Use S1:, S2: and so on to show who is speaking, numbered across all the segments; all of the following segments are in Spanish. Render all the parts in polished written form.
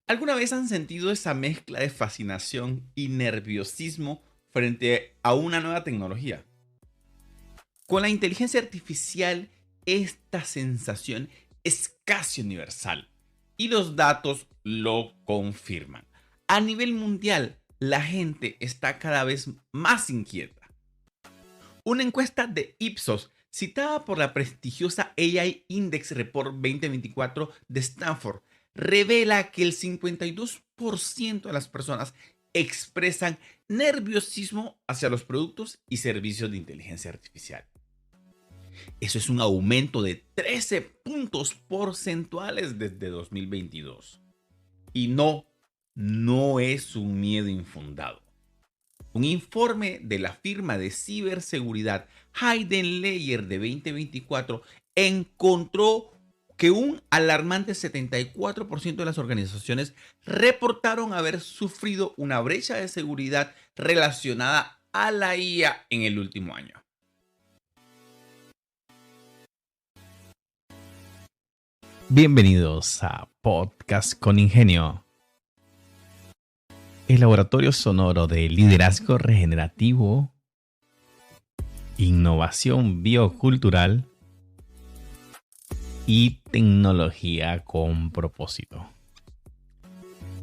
S1: ¿Alguna vez han sentido esa mezcla de fascinación y nerviosismo frente a una nueva tecnología? Con la inteligencia artificial, esta sensación es casi universal y los datos lo confirman. A nivel mundial, la gente está cada vez más inquieta. Una encuesta de Ipsos, citada por la prestigiosa AI Index Report 2024 de Stanford, revela que el 52% de las personas expresan nerviosismo hacia los productos y servicios de inteligencia artificial. Eso es un aumento de 13 puntos porcentuales desde 2022. Y no es un miedo infundado. Un informe de la firma de ciberseguridad Hidden Layer de 2024 encontró que un alarmante 74% de las organizaciones reportaron haber sufrido una brecha de seguridad relacionada a la IA en el último año.
S2: Bienvenidos a Podcast con Ingenio, el laboratorio sonoro de liderazgo regenerativo, innovación biocultural y tecnología con propósito.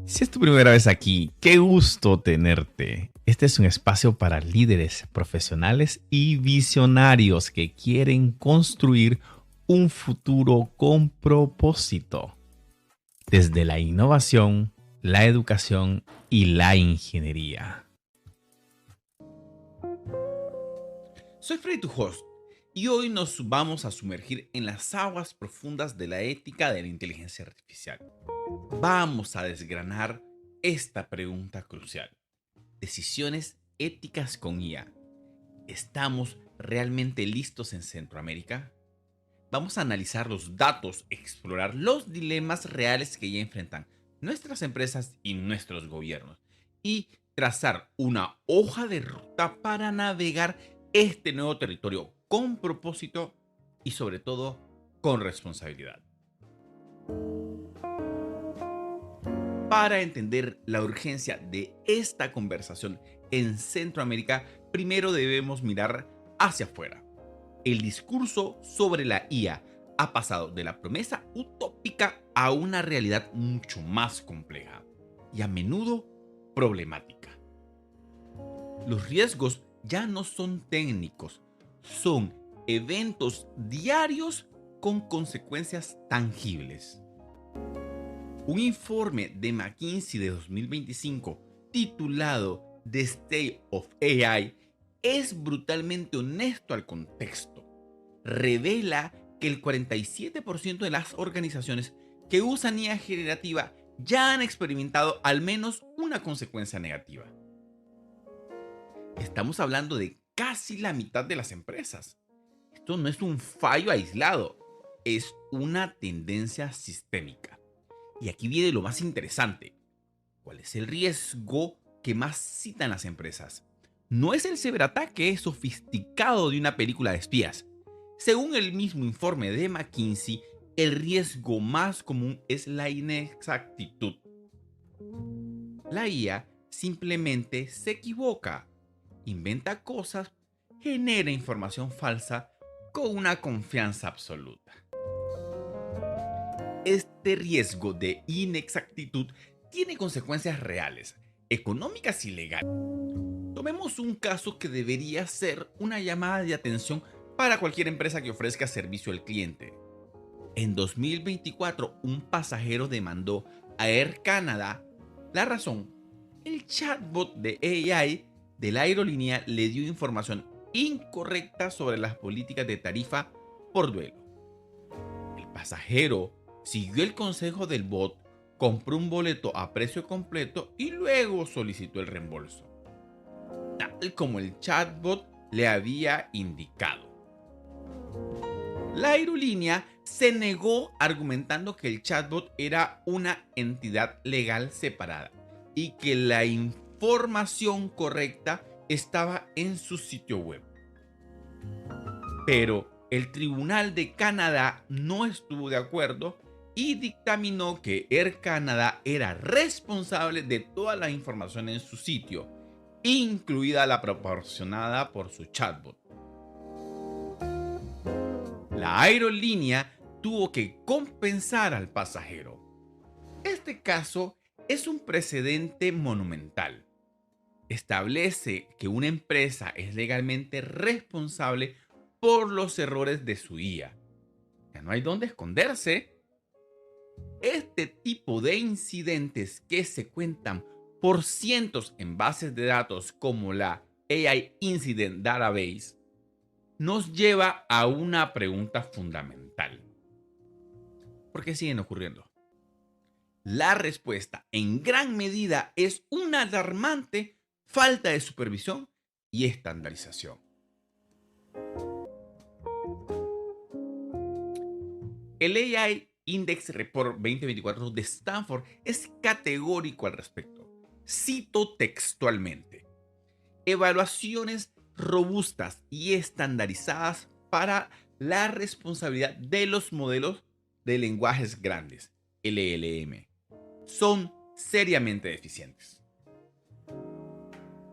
S2: Si es tu primera vez aquí, qué gusto tenerte. Este es un espacio para líderes profesionales y visionarios que quieren construir un futuro con propósito, desde la innovación, la educación y la ingeniería.
S1: Soy Freddy, tu host, y hoy nos vamos a sumergir en las aguas profundas de la ética de la inteligencia artificial. Vamos a desgranar esta pregunta crucial. Decisiones éticas con IA. ¿Estamos realmente listos en Centroamérica? Vamos a analizar los datos, explorar los dilemas reales que ya enfrentan nuestras empresas y nuestros gobiernos y trazar una hoja de ruta para navegar este nuevo territorio con propósito y sobre todo con responsabilidad. Para entender la urgencia de esta conversación en Centroamérica, primero debemos mirar hacia afuera. El discurso sobre la IA ha pasado de la promesa utópica a una realidad mucho más compleja y a menudo problemática. Los riesgos ya no son técnicos, son eventos diarios con consecuencias tangibles. Un informe de McKinsey de 2025 titulado The State of AI es brutalmente honesto al contexto. Revela que el 47% de las organizaciones que usan IA generativa ya han experimentado al menos una consecuencia negativa. Estamos hablando de casi la mitad de las empresas. Esto no es un fallo aislado, es una tendencia sistémica. Y aquí viene lo más interesante. ¿Cuál es el riesgo que más citan las empresas? No es el ciberataque sofisticado de una película de espías. Según el mismo informe de McKinsey, el riesgo más común es la inexactitud. La IA simplemente se equivoca, inventa cosas, genera información falsa con una confianza absoluta. Este riesgo de inexactitud tiene consecuencias reales, económicas y legales. Tomemos un caso que debería ser una llamada de atención para cualquier empresa que ofrezca servicio al cliente. En 2024, un pasajero demandó a Air Canada. La razón: el chatbot de AI de la aerolínea le dio información incorrecta sobre las políticas de tarifa por vuelo. El pasajero siguió el consejo del bot, compró un boleto a precio completo y luego solicitó el reembolso, tal como el chatbot le había indicado. La aerolínea se negó argumentando que el chatbot era una entidad legal separada y que la información correcta estaba en su sitio web. Pero el Tribunal de Canadá no estuvo de acuerdo y dictaminó que Air Canada era responsable de toda la información en su sitio, incluida la proporcionada por su chatbot. La aerolínea tuvo que compensar al pasajero. Este caso es un precedente monumental. Establece que una empresa es legalmente responsable por los errores de su IA. Ya no hay dónde esconderse. Este tipo de incidentes que se cuentan por cientos en bases de datos como la AI Incident Database nos lleva a una pregunta fundamental. ¿Por qué siguen ocurriendo? La respuesta en gran medida es una alarmante falta de supervisión y estandarización. El AI Index Report 2024 de Stanford es categórico al respecto. Cito textualmente: evaluaciones robustas y estandarizadas para la responsabilidad de los modelos de lenguajes grandes, LLM, son seriamente deficientes.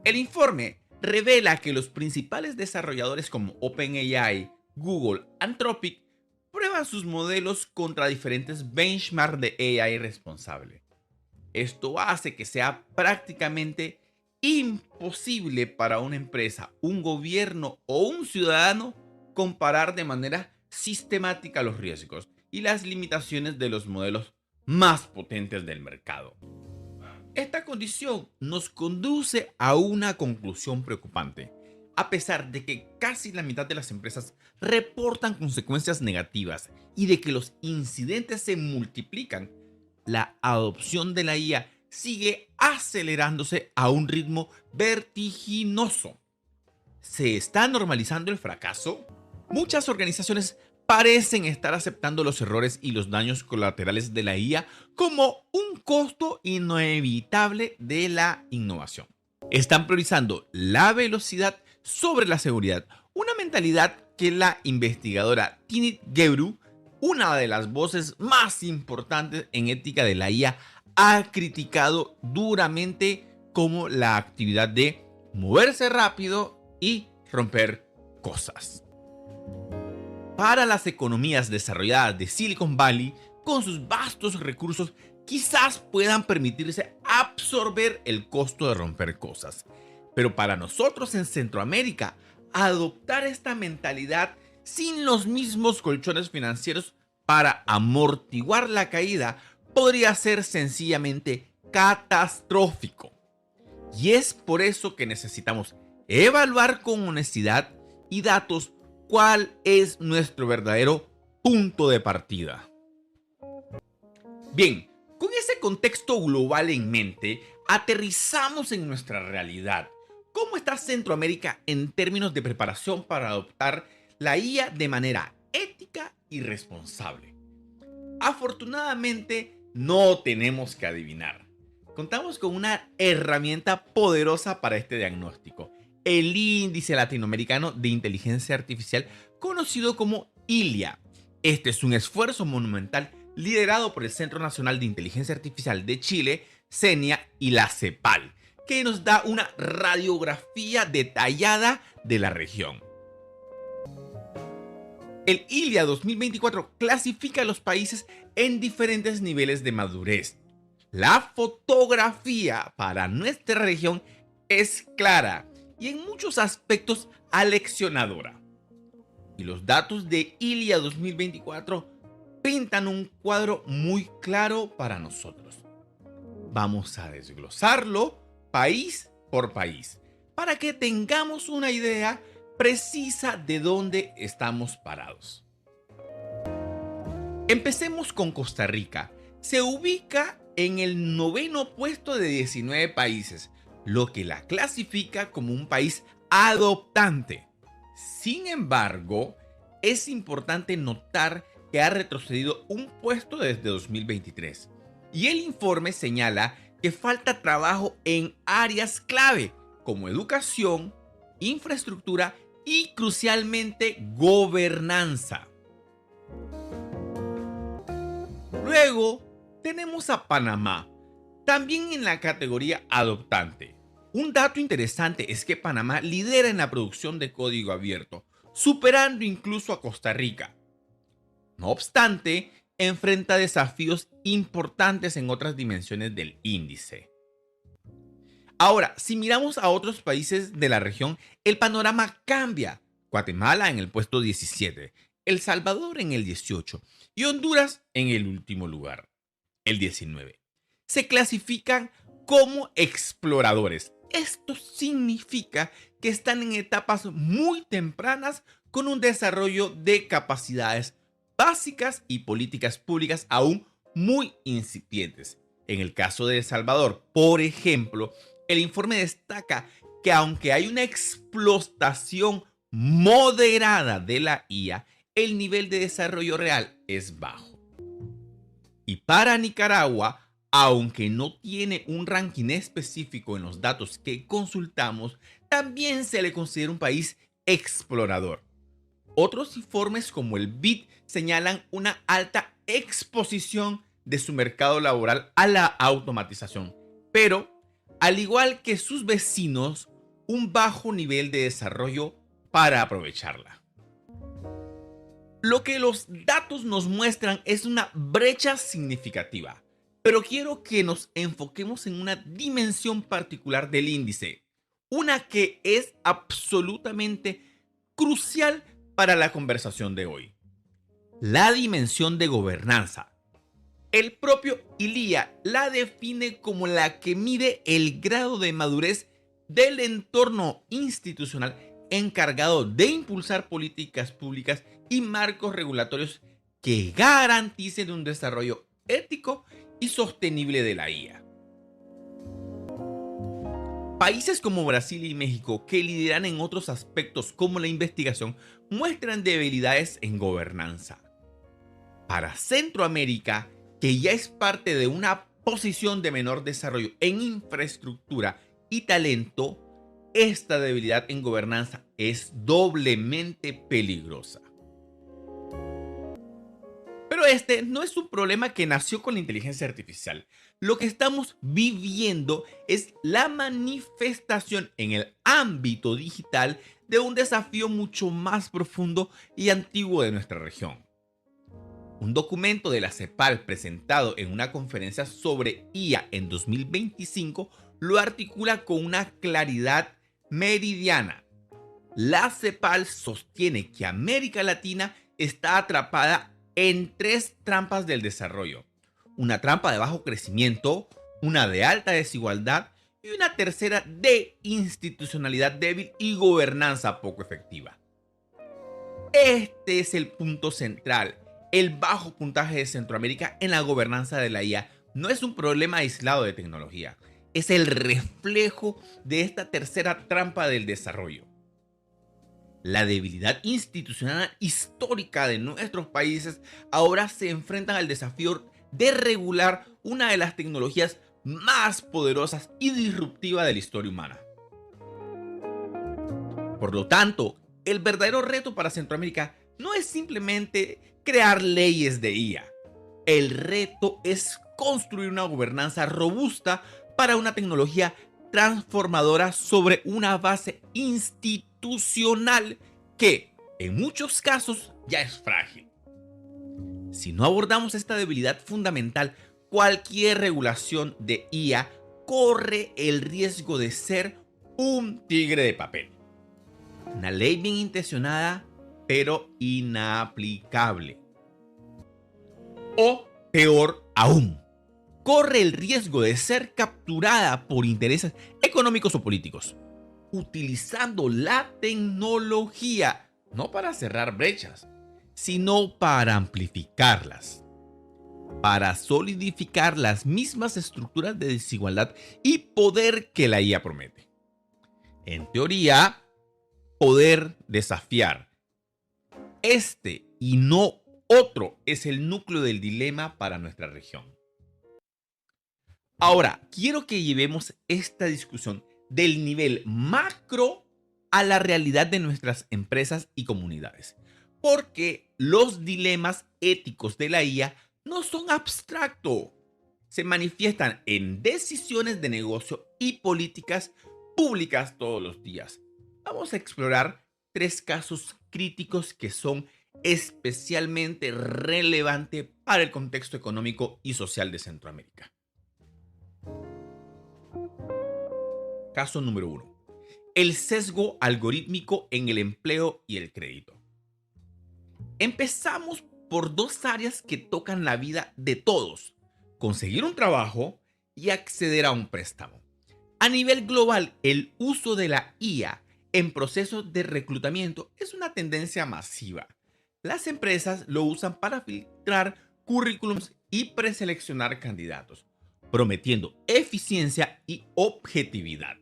S1: El informe revela que los principales desarrolladores como OpenAI, Google, Anthropic prueban sus modelos contra diferentes benchmarks de AI responsable. Esto hace que sea prácticamente imposible para una empresa, un gobierno o un ciudadano comparar de manera sistemática los riesgos y las limitaciones de los modelos más potentes del mercado. Esta condición nos conduce a una conclusión preocupante. A pesar de que casi la mitad de las empresas reportan consecuencias negativas y de que los incidentes se multiplican, la adopción de la IA sigue acelerándose a un ritmo vertiginoso. ¿Se está normalizando el fracaso? Muchas organizaciones parecen estar aceptando los errores y los daños colaterales de la IA como un costo inevitable de la innovación. Están priorizando la velocidad sobre la seguridad, una mentalidad que la investigadora Tinit Gebru, una de las voces más importantes en ética de la IA, ha criticado duramente como la actividad de moverse rápido y romper cosas. Para las economías desarrolladas de Silicon Valley, con sus vastos recursos, quizás puedan permitirse absorber el costo de romper cosas. Pero para nosotros en Centroamérica, adoptar esta mentalidad sin los mismos colchones financieros para amortiguar la caída podría ser sencillamente catastrófico. Y es por eso que necesitamos evaluar con honestidad y datos cuál es nuestro verdadero punto de partida. Bien, con ese contexto global en mente, aterrizamos en nuestra realidad. ¿Cómo está Centroamérica en términos de preparación para adoptar la IA de manera ética y responsable? Afortunadamente, no tenemos que adivinar. Contamos con una herramienta poderosa para este diagnóstico: el Índice Latinoamericano de Inteligencia Artificial, conocido como ILIA. Este es un esfuerzo monumental liderado por el Centro Nacional de Inteligencia Artificial de Chile, CENIA, y la CEPAL, que nos da una radiografía detallada de la región. El ILIA 2024 clasifica a los países en diferentes niveles de madurez. La fotografía para nuestra región es clara y en muchos aspectos aleccionadora. Y los datos de ILIA 2024 pintan un cuadro muy claro para nosotros. Vamos a desglosarlo país por país para que tengamos una idea precisa de dónde estamos parados. Empecemos con Costa Rica. Se ubica en el 9º puesto de 19 países, lo que la clasifica como un país adoptante. Sin embargo, es importante notar que ha retrocedido un puesto desde 2023. Y el informe señala que falta trabajo en áreas clave como educación, infraestructura y crucialmente gobernanza. Luego tenemos a Panamá, también en la categoría adoptante. Un dato interesante es que Panamá lidera en la producción de código abierto, superando incluso a Costa Rica. No obstante, enfrenta desafíos importantes en otras dimensiones del índice. Ahora, si miramos a otros países de la región, el panorama cambia. Guatemala en el puesto 17, El Salvador en el 18 y Honduras en el último lugar, el 19. Se clasifican como exploradores. Esto significa que están en etapas muy tempranas con un desarrollo de capacidades básicas y políticas públicas aún muy incipientes. En el caso de El Salvador, por ejemplo, el informe destaca que aunque hay una explotación moderada de la IA, el nivel de desarrollo real es bajo. Y para Nicaragua, aunque no tiene un ranking específico en los datos que consultamos, también se le considera un país explorador. Otros informes como el BID señalan una alta exposición de su mercado laboral a la automatización, pero, al igual que sus vecinos, un bajo nivel de desarrollo para aprovecharla. Lo que los datos nos muestran es una brecha significativa, pero quiero que nos enfoquemos en una dimensión particular del índice, una que es absolutamente crucial para la conversación de hoy: la dimensión de gobernanza. El propio ILIA la define como la que mide el grado de madurez del entorno institucional encargado de impulsar políticas públicas y marcos regulatorios que garanticen un desarrollo ético y sostenible de la IA. Países como Brasil y México, que lideran en otros aspectos como la investigación, muestran debilidades en gobernanza. Para Centroamérica, que ya es parte de una posición de menor desarrollo en infraestructura y talento, esta debilidad en gobernanza es doblemente peligrosa. Pero este no es un problema que nació con la inteligencia artificial. Lo que estamos viviendo es la manifestación en el ámbito digital de un desafío mucho más profundo y antiguo de nuestra región. Un documento de la CEPAL presentado en una conferencia sobre IA en 2025 lo articula con una claridad meridiana. La CEPAL sostiene que América Latina está atrapada en 3 trampas del desarrollo: una trampa de bajo crecimiento, una de alta desigualdad y una tercera de institucionalidad débil y gobernanza poco efectiva. Este es el punto central. El bajo puntaje de Centroamérica en la gobernanza de la IA no es un problema aislado de tecnología, es el reflejo de esta tercera trampa del desarrollo. La debilidad institucional histórica de nuestros países ahora se enfrentan al desafío de regular una de las tecnologías más poderosas y disruptivas de la historia humana. Por lo tanto, el verdadero reto para Centroamérica no es simplemente crear leyes de IA. El reto es construir una gobernanza robusta para una tecnología transformadora sobre una base institucional que, en muchos casos, ya es frágil. Si no abordamos esta debilidad fundamental, cualquier regulación de IA corre el riesgo de ser un tigre de papel. Una ley bien intencionada, pero inaplicable. O peor aún, corre el riesgo de ser capturada por intereses económicos o políticos, utilizando la tecnología no para cerrar brechas, sino para amplificarlas, para solidificar las mismas estructuras de desigualdad y poder que la IA promete. En teoría, poder desafiar. Este y no otro es el núcleo del dilema para nuestra región. Ahora, quiero que llevemos esta discusión del nivel macro a la realidad de nuestras empresas y comunidades, porque los dilemas éticos de la IA no son abstractos, se manifiestan en decisiones de negocio y políticas públicas todos los días. Vamos a explorar 3 casos críticos que son especialmente relevantes para el contexto económico y social de Centroamérica. Caso número 1. El sesgo algorítmico en el empleo y el crédito. Empezamos por 2 áreas que tocan la vida de todos: conseguir un trabajo y acceder a un préstamo. A nivel global, el uso de la IA en procesos de reclutamiento es una tendencia masiva. Las empresas lo usan para filtrar currículums y preseleccionar candidatos, prometiendo eficiencia y objetividad.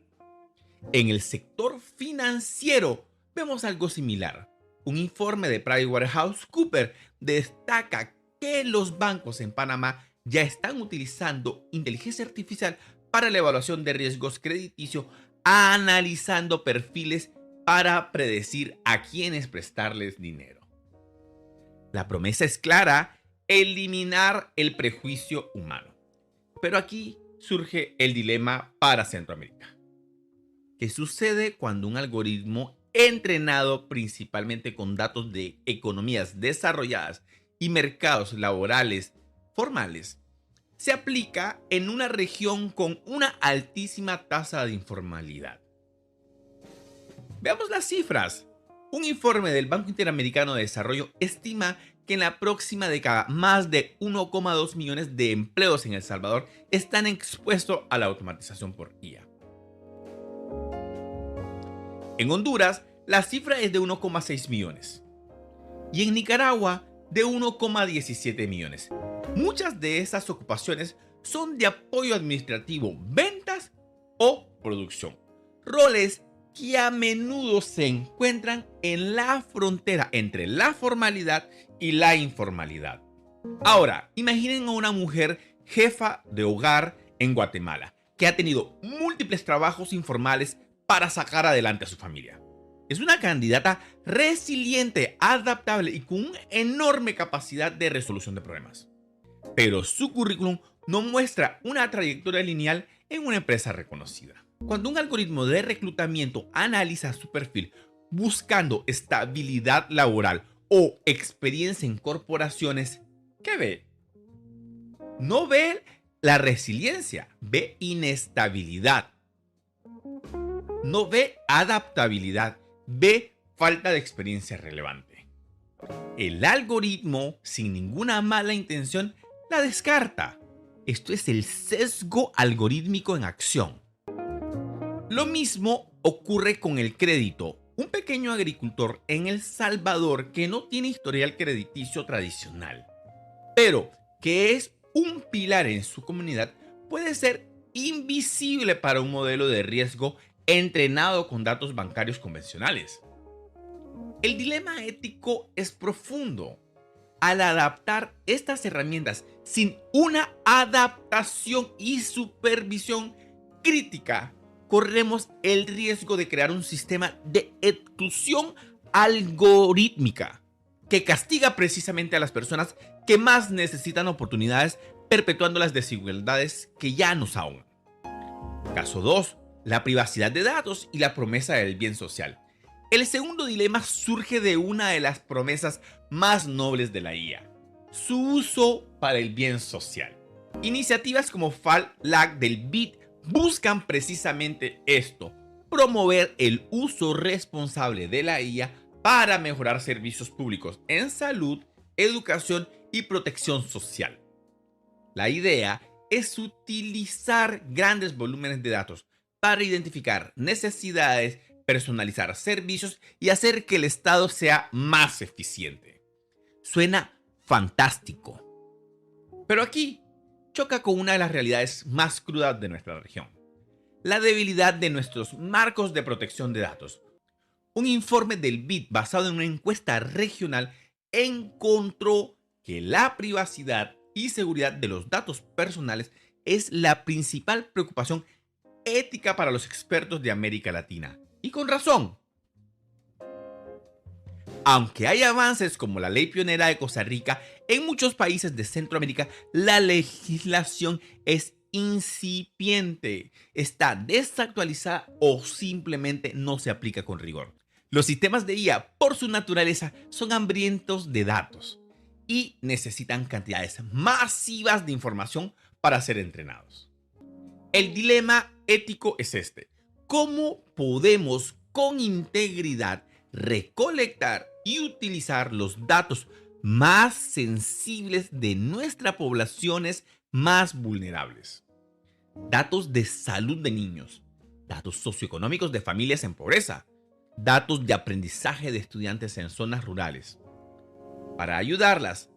S1: En el sector financiero vemos algo similar. Un informe de PricewaterhouseCoopers destaca que los bancos en Panamá ya están utilizando inteligencia artificial para la evaluación de riesgos crediticios, analizando perfiles para predecir a quiénes prestarles dinero. La promesa es clara: eliminar el prejuicio humano. Pero aquí surge el dilema para Centroamérica. ¿Qué sucede cuando un algoritmo entrenado principalmente con datos de economías desarrolladas y mercados laborales formales se aplica en una región con una altísima tasa de informalidad? Veamos las cifras. Un informe del Banco Interamericano de Desarrollo estima que en la próxima década más de 1,2 millones de empleos en El Salvador están expuestos a la automatización por IA. En Honduras, la cifra es de 1,6 millones. Y en Nicaragua, de 1,17 millones. Muchas de esas ocupaciones son de apoyo administrativo, ventas o producción. Roles que a menudo se encuentran en la frontera entre la formalidad y la informalidad. Ahora, imaginen a una mujer jefa de hogar en Guatemala que ha tenido múltiples trabajos informales para sacar adelante a su familia. Es una candidata resiliente, adaptable y con una enorme capacidad de resolución de problemas. Pero su currículum no muestra una trayectoria lineal en una empresa reconocida. Cuando un algoritmo de reclutamiento analiza su perfil buscando estabilidad laboral o experiencia en corporaciones, ¿qué ve? No ve la resiliencia, ve inestabilidad. No ve adaptabilidad, ve falta de experiencia relevante. El algoritmo, sin ninguna mala intención, la descarta. Esto es el sesgo algorítmico en acción. Lo mismo ocurre con el crédito. Un pequeño agricultor en El Salvador que no tiene historial crediticio tradicional, pero que es un pilar en su comunidad, puede ser invisible para un modelo de riesgo entrenado con datos bancarios convencionales. El dilema ético es profundo. Al adaptar estas herramientas sin una adaptación y supervisión crítica, corremos el riesgo de crear un sistema de exclusión algorítmica que castiga precisamente a las personas que más necesitan oportunidades, perpetuando las desigualdades que ya nos ahogan. Caso 2. La privacidad de datos y la promesa del bien social. El segundo dilema surge de una de las promesas más nobles de la IA: su uso para el bien social. Iniciativas como FALAC del BID buscan precisamente esto: promover el uso responsable de la IA para mejorar servicios públicos en salud, educación y protección social. La idea es utilizar grandes volúmenes de datos para identificar necesidades, personalizar servicios y hacer que el Estado sea más eficiente. Suena fantástico. Pero aquí choca con una de las realidades más crudas de nuestra región: la debilidad de nuestros marcos de protección de datos. Un informe del BID basado en una encuesta regional encontró que la privacidad y seguridad de los datos personales es la principal preocupación ética para los expertos de América Latina. Y con razón. Aunque hay avances como la ley pionera de Costa Rica, en muchos países de Centroamérica la legislación es incipiente, está desactualizada o simplemente no se aplica con rigor. Los sistemas de IA, por su naturaleza, son hambrientos de datos y necesitan cantidades masivas de información para ser entrenados. El dilema ético es este: ¿cómo podemos con integridad recolectar y utilizar los datos más sensibles de nuestras poblaciones más vulnerables? Datos de salud de niños, datos socioeconómicos de familias en pobreza, datos de aprendizaje de estudiantes en zonas rurales. Para ayudarlas,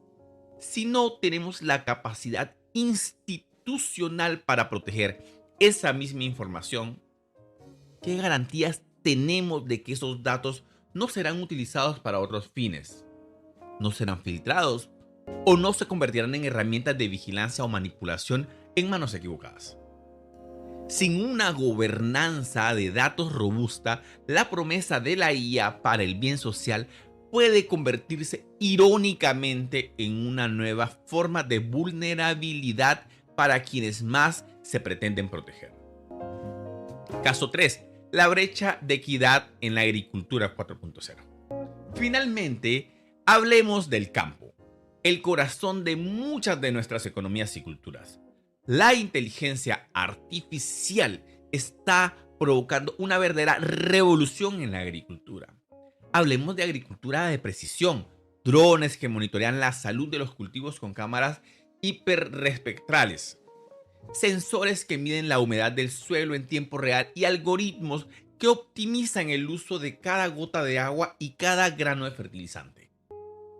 S1: si no tenemos la capacidad institucional para proteger esa misma información, ¿qué garantías tenemos de que esos datos no serán utilizados para otros fines? ¿No serán filtrados? ¿O no se convertirán en herramientas de vigilancia o manipulación en manos equivocadas? Sin una gobernanza de datos robusta, la promesa de la IA para el bien social puede convertirse irónicamente en una nueva forma de vulnerabilidad para quienes más se pretenden proteger. Caso 3. La brecha de equidad en la agricultura 4.0. Finalmente, hablemos del campo, el corazón de muchas de nuestras economías y culturas. La inteligencia artificial está provocando una verdadera revolución en la agricultura. Hablemos de agricultura de precisión, drones que monitorean la salud de los cultivos con cámaras hiperespectrales, sensores que miden la humedad del suelo en tiempo real y algoritmos que optimizan el uso de cada gota de agua y cada grano de fertilizante.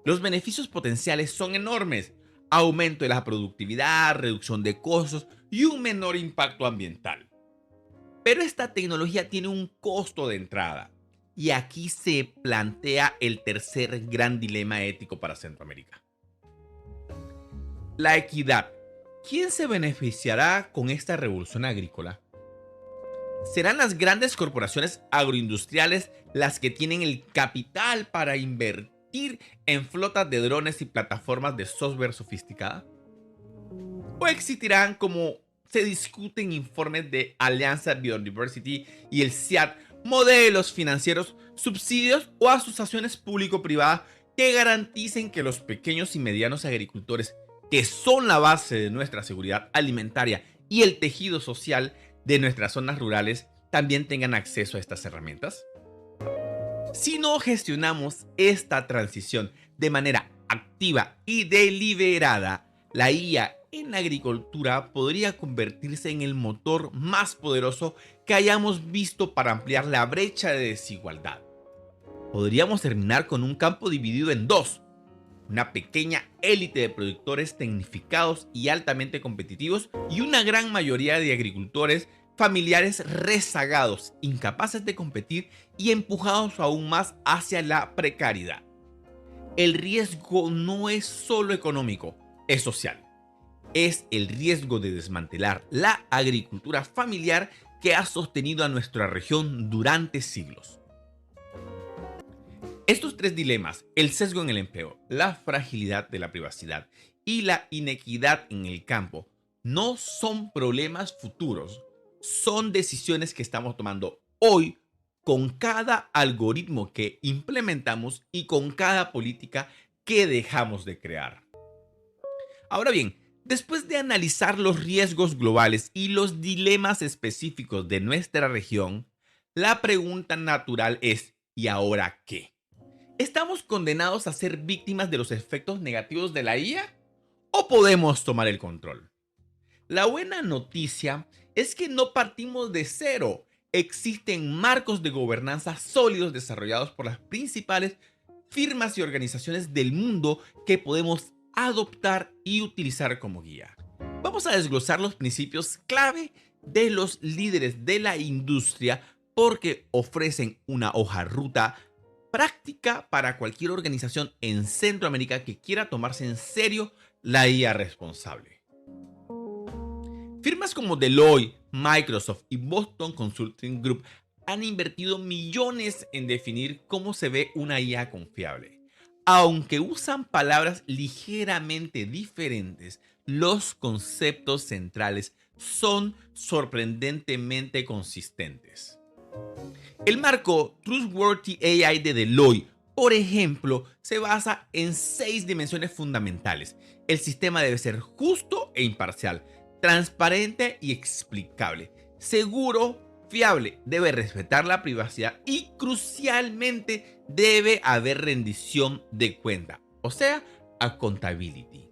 S1: Los beneficios potenciales son enormes: aumento de la productividad, reducción de costos y un menor impacto ambiental. Pero esta tecnología tiene un costo de entrada, y aquí se plantea el tercer gran dilema ético para Centroamérica: la equidad. ¿Quién se beneficiará con esta revolución agrícola? ¿Serán las grandes corporaciones agroindustriales las que tienen el capital para invertir en flotas de drones y plataformas de software sofisticada? ¿O existirán, como se discute en informes de Alianza Biodiversity y el CIAT, modelos financieros, subsidios o asociaciones público-privadas que garanticen que los pequeños y medianos agricultores, que son la base de nuestra seguridad alimentaria y el tejido social de nuestras zonas rurales, también tengan acceso a estas herramientas? Si no gestionamos esta transición de manera activa y deliberada, la IA en la agricultura podría convertirse en el motor más poderoso que hayamos visto para ampliar la brecha de desigualdad. Podríamos terminar con un campo dividido en dos: una pequeña élite de productores tecnificados y altamente competitivos, y una gran mayoría de agricultores familiares rezagados, incapaces de competir y empujados aún más hacia la precariedad. El riesgo no es solo económico, es social. Es el riesgo de desmantelar la agricultura familiar que ha sostenido a nuestra región durante siglos. Estos tres dilemas, el sesgo en el empleo, la fragilidad de la privacidad y la inequidad en el campo, no son problemas futuros, son decisiones que estamos tomando hoy con cada algoritmo que implementamos y con cada política que dejamos de crear. Ahora bien, después de analizar los riesgos globales y los dilemas específicos de nuestra región, la pregunta natural es: ¿y ahora qué? ¿Estamos condenados a ser víctimas de los efectos negativos de la IA? ¿O podemos tomar el control? La buena noticia es que no partimos de cero. Existen marcos de gobernanza sólidos desarrollados por las principales firmas y organizaciones del mundo que podemos adoptar y utilizar como guía. Vamos a desglosar los principios clave de los líderes de la industria, porque ofrecen una hoja de ruta práctica para cualquier organización en Centroamérica que quiera tomarse en serio la IA responsable. Firmas como Deloitte, Microsoft y Boston Consulting Group han invertido millones en definir cómo se ve una IA confiable. Aunque usan palabras ligeramente diferentes, los conceptos centrales son sorprendentemente consistentes. El marco Trustworthy AI de Deloitte, por ejemplo, se basa en 6 dimensiones fundamentales. El sistema debe ser justo e imparcial, transparente y explicable, seguro, fiable, debe respetar la privacidad y, crucialmente, debe haber rendición de cuenta, o sea, accountability.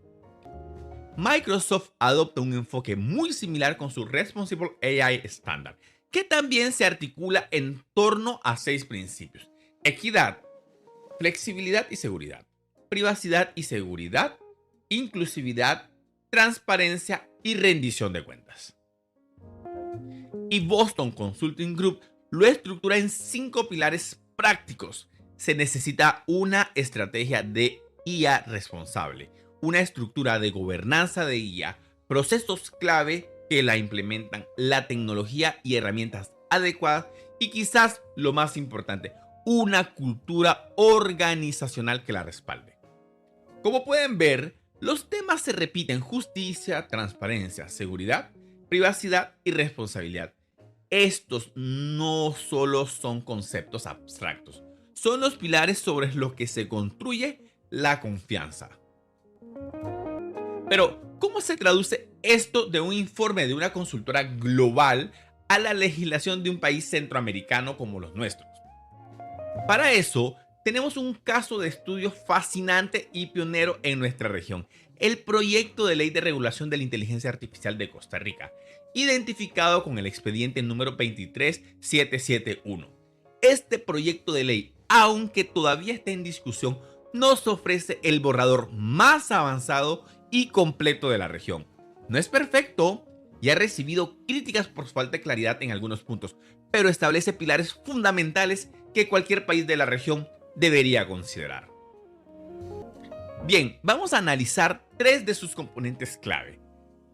S1: Microsoft adopta un enfoque muy similar con su Responsible AI Standard, que también se articula en torno a 6 principios: equidad, flexibilidad y seguridad, privacidad y seguridad, inclusividad, transparencia y rendición de cuentas. Y Boston Consulting Group lo estructura en 5 pilares prácticos. Se necesita una estrategia de IA responsable, una estructura de gobernanza de IA, procesos clave que la implementan, la tecnología y herramientas adecuadas y, quizás lo más importante, una cultura organizacional que la respalde. Como pueden ver, los temas se repiten: justicia, transparencia, seguridad, privacidad y responsabilidad. Estos no solo son conceptos abstractos, son los pilares sobre los que se construye la confianza. Pero, ¿cómo se traduce esto de un informe de una consultora global a la legislación de un país centroamericano como los nuestros? Para eso, tenemos un caso de estudio fascinante y pionero en nuestra región: el proyecto de ley de regulación de la inteligencia artificial de Costa Rica, identificado con el expediente número 23771. Este proyecto de ley, aunque todavía está en discusión, nos ofrece el borrador más avanzado y completo de la región. No es perfecto y ha recibido críticas por su falta de claridad en algunos puntos, pero establece pilares fundamentales que cualquier país de la región debería considerar. Bien, vamos a analizar 3 de sus componentes clave.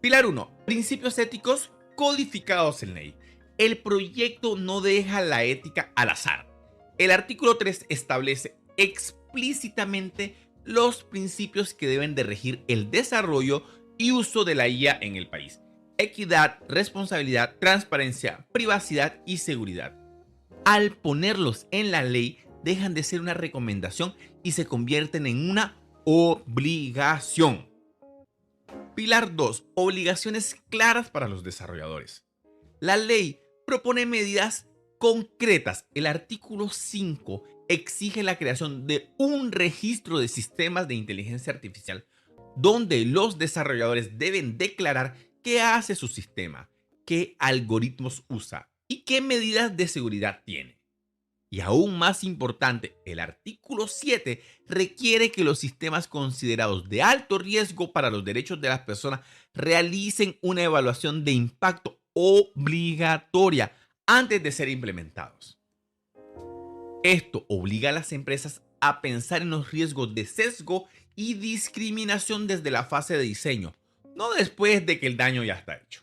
S1: Pilar 1. Principios éticos codificados en ley. El proyecto no deja la ética al azar. El artículo 3 establece explícitamente los principios que deben de regir el desarrollo y uso de la IA en el país: equidad, responsabilidad, transparencia, privacidad y seguridad. Al ponerlos en la ley, dejan de ser una recomendación y se convierten en una obligación. Pilar 2. Obligaciones claras para los desarrolladores. La ley propone medidas concretas. El artículo 5 exige la creación de un registro de sistemas de inteligencia artificial, donde los desarrolladores deben declarar qué hace su sistema, qué algoritmos usa y qué medidas de seguridad tiene. Y aún más importante, el artículo 7 requiere que los sistemas considerados de alto riesgo para los derechos de las personas realicen una evaluación de impacto obligatoria antes de ser implementados. Esto obliga a las empresas a pensar en los riesgos de sesgo y discriminación desde la fase de diseño, no después de que el daño ya está hecho.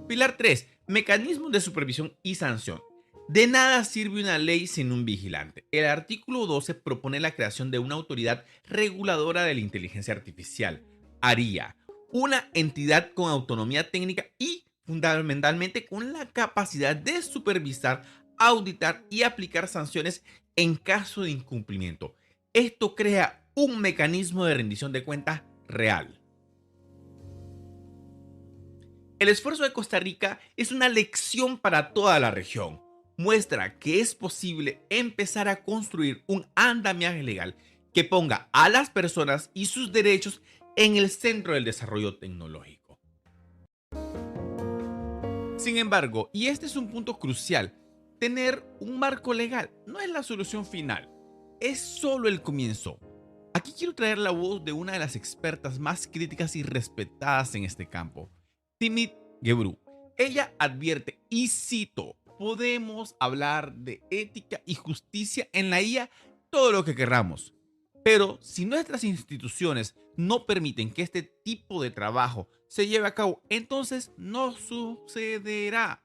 S1: Pilar 3. Mecanismos de supervisión y sanción. De nada sirve una ley sin un vigilante. El artículo 12 propone la creación de una autoridad reguladora de la inteligencia artificial, ARIA, una entidad con autonomía técnica y, fundamentalmente, con la capacidad de supervisar, auditar y aplicar sanciones en caso de incumplimiento. Esto crea un mecanismo de rendición de cuentas real. El esfuerzo de Costa Rica es una lección para toda la región. Muestra que es posible empezar a construir un andamiaje legal que ponga a las personas y sus derechos en el centro del desarrollo tecnológico. Sin embargo, y este es un punto crucial, tener un marco legal no es la solución final, es solo el comienzo. Aquí quiero traer la voz de una de las expertas más críticas y respetadas en este campo, Timnit Gebru. Ella advierte, y cito: podemos hablar de ética y justicia en la IA todo lo que querramos, pero si nuestras instituciones no permiten que este tipo de trabajo se lleve a cabo, entonces no sucederá.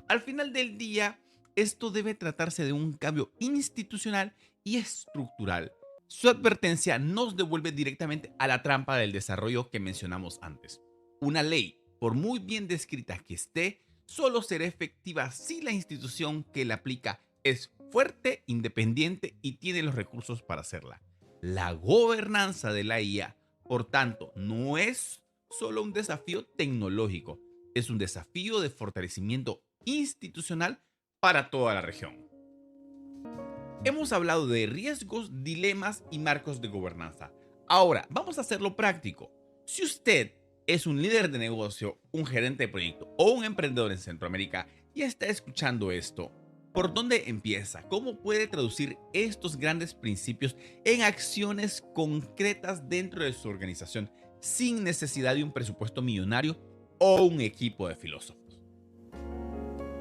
S1: Al final del día, esto debe tratarse de un cambio institucional y estructural. Su advertencia nos devuelve directamente a la trampa del desarrollo que mencionamos antes. Una ley, por muy bien descrita que esté, solo será efectiva si la institución que la aplica es fuerte, independiente y tiene los recursos para hacerla. La gobernanza de la IA, por tanto, no es solo un desafío tecnológico, es un desafío de fortalecimiento institucional para toda la región. Hemos hablado de riesgos, dilemas y marcos de gobernanza. Ahora, vamos a hacerlo práctico. Si usted es un líder de negocio, un gerente de proyecto o un emprendedor en Centroamérica y está escuchando esto, ¿por dónde empieza? ¿Cómo puede traducir estos grandes principios en acciones concretas dentro de su organización sin necesidad de un presupuesto millonario o un equipo de filósofos?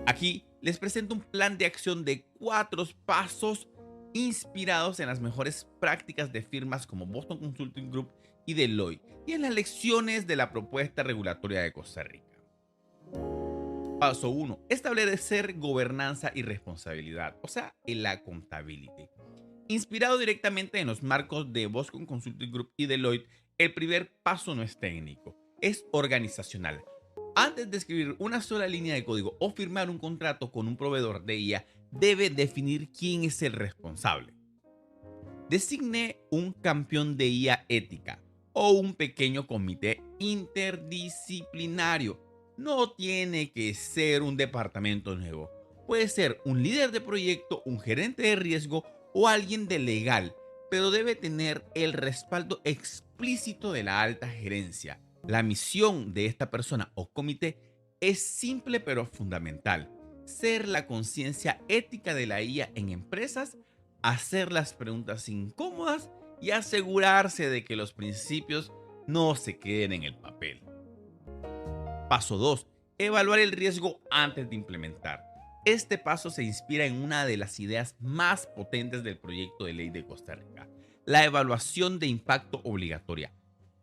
S1: Aquí les presento un plan de acción de 4 pasos inspirados en las mejores prácticas de firmas como Boston Consulting Group y Deloitte y en las lecciones de la propuesta regulatoria de Costa Rica. Paso 1. Establecer gobernanza y responsabilidad, o sea, el accountability. Inspirado directamente en los marcos de Boston Consulting Group y Deloitte, el primer paso no es técnico, es organizacional. Antes de escribir una sola línea de código o firmar un contrato con un proveedor de IA, debe definir quién es el responsable. Designe un campeón de IA ética o un pequeño comité interdisciplinario. No tiene que ser un departamento nuevo. Puede ser un líder de proyecto, un gerente de riesgo o alguien de legal, pero debe tener el respaldo explícito de la alta gerencia. La misión de esta persona o comité es simple pero fundamental: ser la conciencia ética de la IA en empresas, hacer las preguntas incómodas y asegurarse de que los principios no se queden en el papel. Paso 2. Evaluar el riesgo antes de implementar. Este paso se inspira en una de las ideas más potentes del proyecto de ley de Costa Rica: la evaluación de impacto obligatoria.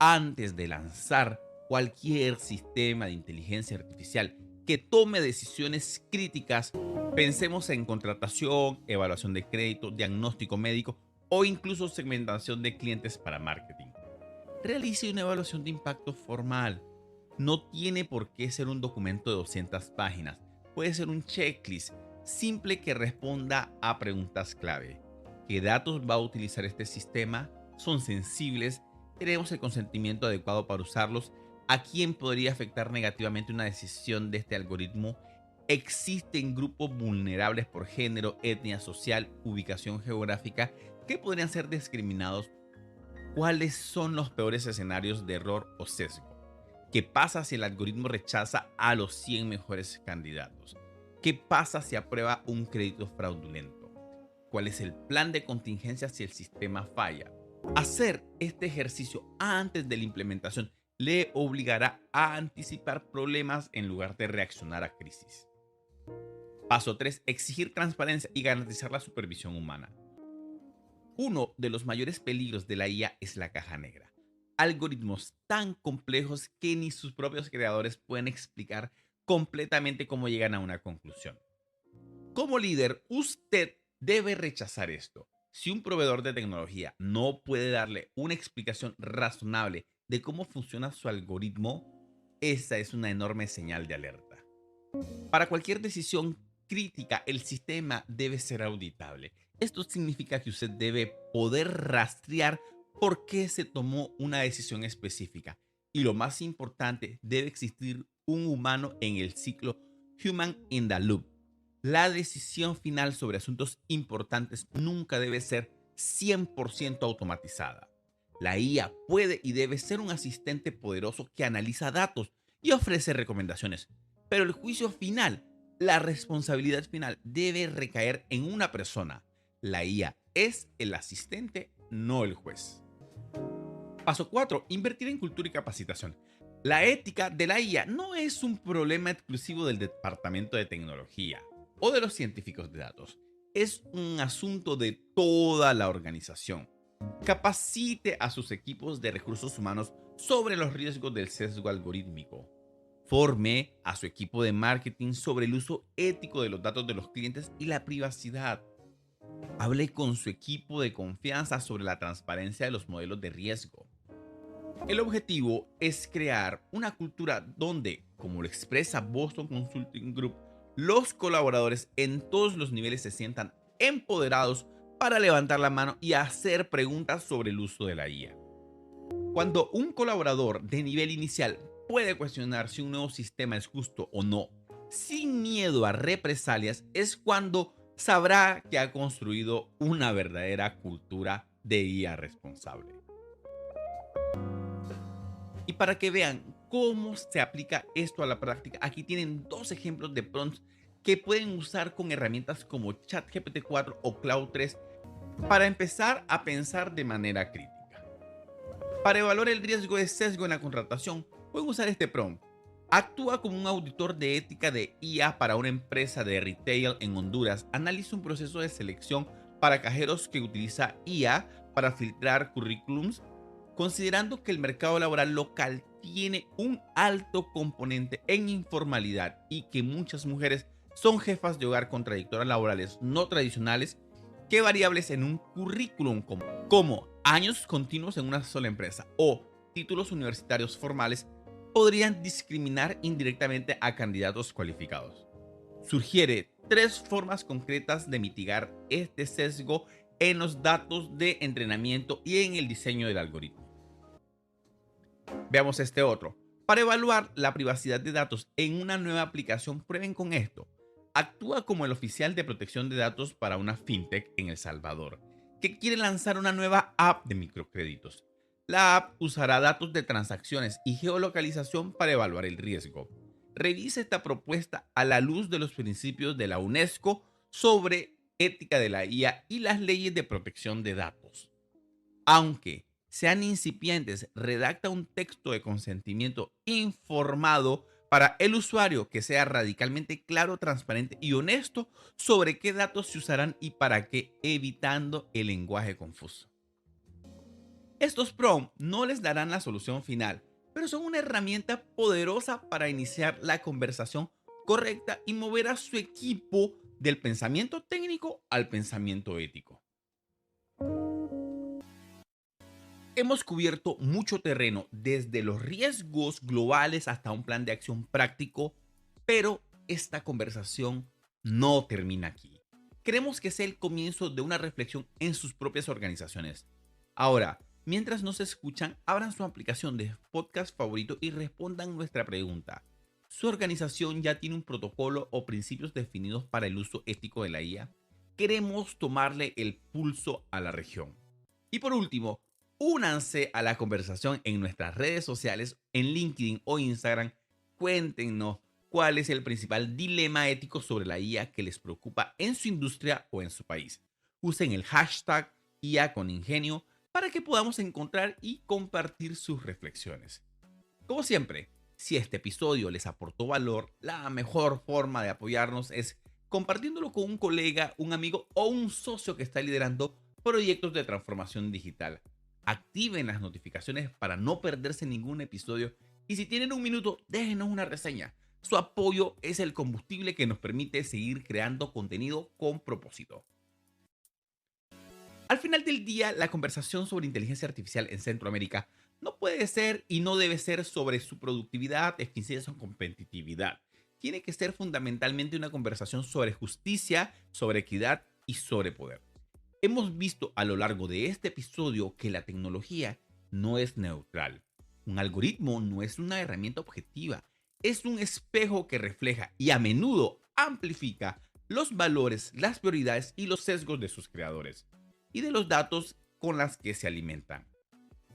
S1: Antes de lanzar cualquier sistema de inteligencia artificial que tome decisiones críticas, pensemos en contratación, evaluación de crédito, diagnóstico médico o incluso segmentación de clientes para marketing. Realice una evaluación de impacto formal. No tiene por qué ser un documento de 200 páginas. Puede ser un checklist simple que responda a preguntas clave. ¿Qué datos va a utilizar este sistema? ¿Son sensibles? ¿Tenemos el consentimiento adecuado para usarlos? ¿A quién podría afectar negativamente una decisión de este algoritmo? ¿Existen grupos vulnerables por género, etnia social, ubicación geográfica que podrían ser discriminados? ¿Cuáles son los peores escenarios de error o sesgo? ¿Qué pasa si el algoritmo rechaza a los 100 mejores candidatos? ¿Qué pasa si aprueba un crédito fraudulento? ¿Cuál es el plan de contingencia si el sistema falla? Hacer este ejercicio antes de la implementación le obligará a anticipar problemas en lugar de reaccionar a crisis. Paso 3. Exigir transparencia y garantizar la supervisión humana. Uno de los mayores peligros de la IA es la caja negra. Algoritmos tan complejos que ni sus propios creadores pueden explicar completamente cómo llegan a una conclusión. Como líder, usted debe rechazar esto. Si un proveedor de tecnología no puede darle una explicación razonable de cómo funciona su algoritmo, esa es una enorme señal de alerta. Para cualquier decisión crítica, el sistema debe ser auditable. Esto significa que usted debe poder rastrear por qué se tomó una decisión específica. Y lo más importante, debe existir un humano en el ciclo, human in the loop. La decisión final sobre asuntos importantes nunca debe ser 100% automatizada. La IA puede y debe ser un asistente poderoso que analiza datos y ofrece recomendaciones, pero el juicio final, la responsabilidad final, debe recaer en una persona. La IA es el asistente, no el juez. Paso 4. Invertir en cultura y capacitación. La ética de la IA no es un problema exclusivo del departamento de tecnología o de los científicos de datos. Es un asunto de toda la organización. Capacite a sus equipos de recursos humanos sobre los riesgos del sesgo algorítmico. Informe a su equipo de marketing sobre el uso ético de los datos de los clientes y la privacidad. Hable con su equipo de confianza sobre la transparencia de los modelos de riesgo. El objetivo es crear una cultura donde, como lo expresa Boston Consulting Group, los colaboradores en todos los niveles se sientan empoderados para levantar la mano y hacer preguntas sobre el uso de la IA. Cuando un colaborador de nivel inicial puede cuestionar si un nuevo sistema es justo o no, sin miedo a represalias, es cuando sabrá que ha construido una verdadera cultura de IA responsable. Y para que vean cómo se aplica esto a la práctica, aquí tienen dos ejemplos de prompts que pueden usar con herramientas como ChatGPT 4 o Claude 3 para empezar a pensar de manera crítica. Para evaluar el riesgo de sesgo en la contratación, pueden usar este prompt. Actúa como un auditor de ética de IA para una empresa de retail en Honduras. Analiza un proceso de selección para cajeros que utiliza IA para filtrar currículums, considerando que el mercado laboral local tiene un alto componente en informalidad y que muchas mujeres son jefas de hogar con trayectorias laborales no tradicionales. ¿Qué variables en un currículum como años continuos en una sola empresa o títulos universitarios formales podrían discriminar indirectamente a candidatos cualificados? Sugiere 3 formas concretas de mitigar este sesgo en los datos de entrenamiento y en el diseño del algoritmo. Veamos este otro. Para evaluar la privacidad de datos en una nueva aplicación, prueben con esto. Actúa como el oficial de protección de datos para una fintech en El Salvador, que quiere lanzar una nueva app de microcréditos. La app usará datos de transacciones y geolocalización para evaluar el riesgo. Revisa esta propuesta a la luz de los principios de la UNESCO sobre ética de la IA y las leyes de protección de datos. Aunque sean incipientes, redacta un texto de consentimiento informado para el usuario que sea radicalmente claro, transparente y honesto sobre qué datos se usarán y para qué, evitando el lenguaje confuso. Estos prompts no les darán la solución final, pero son una herramienta poderosa para iniciar la conversación correcta y mover a su equipo del pensamiento técnico al pensamiento ético. Hemos cubierto mucho terreno, desde los riesgos globales hasta un plan de acción práctico, pero esta conversación no termina aquí. Queremos que sea el comienzo de una reflexión en sus propias organizaciones. Ahora, mientras nos escuchan, abran su aplicación de podcast favorito y respondan nuestra pregunta. ¿Su organización ya tiene un protocolo o principios definidos para el uso ético de la IA? Queremos tomarle el pulso a la región. Y por último, únanse a la conversación en nuestras redes sociales, en LinkedIn o Instagram. Cuéntenos cuál es el principal dilema ético sobre la IA que les preocupa en su industria o en su país. Usen el hashtag IA con Ingenio para que podamos encontrar y compartir sus reflexiones. Como siempre, si este episodio les aportó valor, la mejor forma de apoyarnos es compartiéndolo con un colega, un amigo o un socio que está liderando proyectos de transformación digital. Activen las notificaciones para no perderse ningún episodio y si tienen un minuto, déjenos una reseña. Su apoyo es el combustible que nos permite seguir creando contenido con propósito. Al final del día, la conversación sobre inteligencia artificial en Centroamérica no puede ser y no debe ser sobre su productividad, eficiencia o competitividad. Tiene que ser fundamentalmente una conversación sobre justicia, sobre equidad y sobre poder. Hemos visto a lo largo de este episodio que la tecnología no es neutral. Un algoritmo no es una herramienta objetiva, es un espejo que refleja y a menudo amplifica los valores, las prioridades y los sesgos de sus creadores y de los datos con los que se alimentan.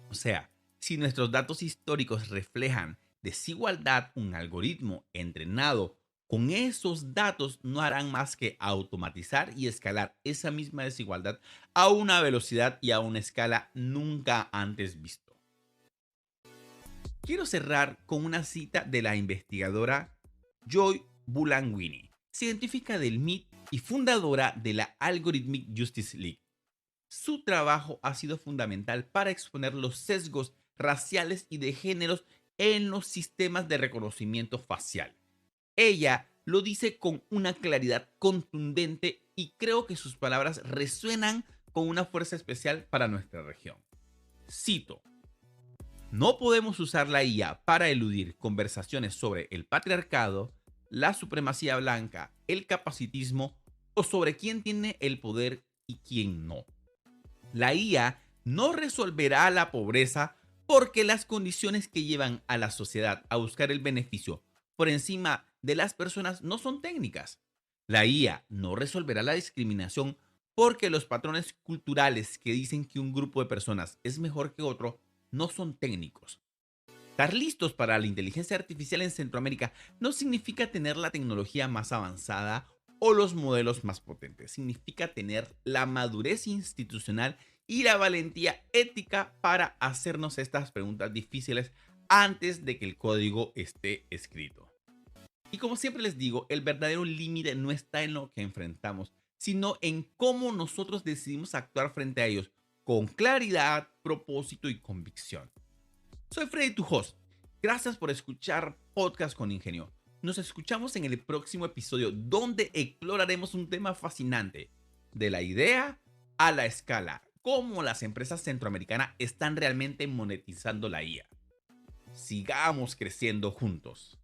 S1: O sea, si nuestros datos históricos reflejan desigualdad, un algoritmo entrenado con esos datos no harán más que automatizar y escalar esa misma desigualdad a una velocidad y a una escala nunca antes visto. Quiero cerrar con una cita de la investigadora Joy Buolamwini, científica del MIT y fundadora de la Algorithmic Justice League. Su trabajo ha sido fundamental para exponer los sesgos raciales y de géneros en los sistemas de reconocimiento facial. Ella lo dice con una claridad contundente y creo que sus palabras resuenan con una fuerza especial para nuestra región. Cito: no podemos usar la IA para eludir conversaciones sobre el patriarcado, la supremacía blanca, el capacitismo o sobre quién tiene el poder y quién no. La IA no resolverá la pobreza porque las condiciones que llevan a la sociedad a buscar el beneficio por encima de las personas no son técnicas. La IA no resolverá la discriminación porque los patrones culturales que dicen que un grupo de personas es mejor que otro no son técnicos. Estar listos para la inteligencia artificial en Centroamérica no significa tener la tecnología más avanzada o los modelos más potentes. Significa tener la madurez institucional y la valentía ética para hacernos estas preguntas difíciles antes de que el código esté escrito. Y como siempre les digo, el verdadero límite no está en lo que enfrentamos, sino en cómo nosotros decidimos actuar frente a ellos, con claridad, propósito y convicción. Soy Freddy, tu host. Gracias por escuchar Podcast con Ingenio. Nos escuchamos en el próximo episodio, donde exploraremos un tema fascinante: de la idea a la escala, cómo las empresas centroamericanas están realmente monetizando la IA. Sigamos creciendo juntos.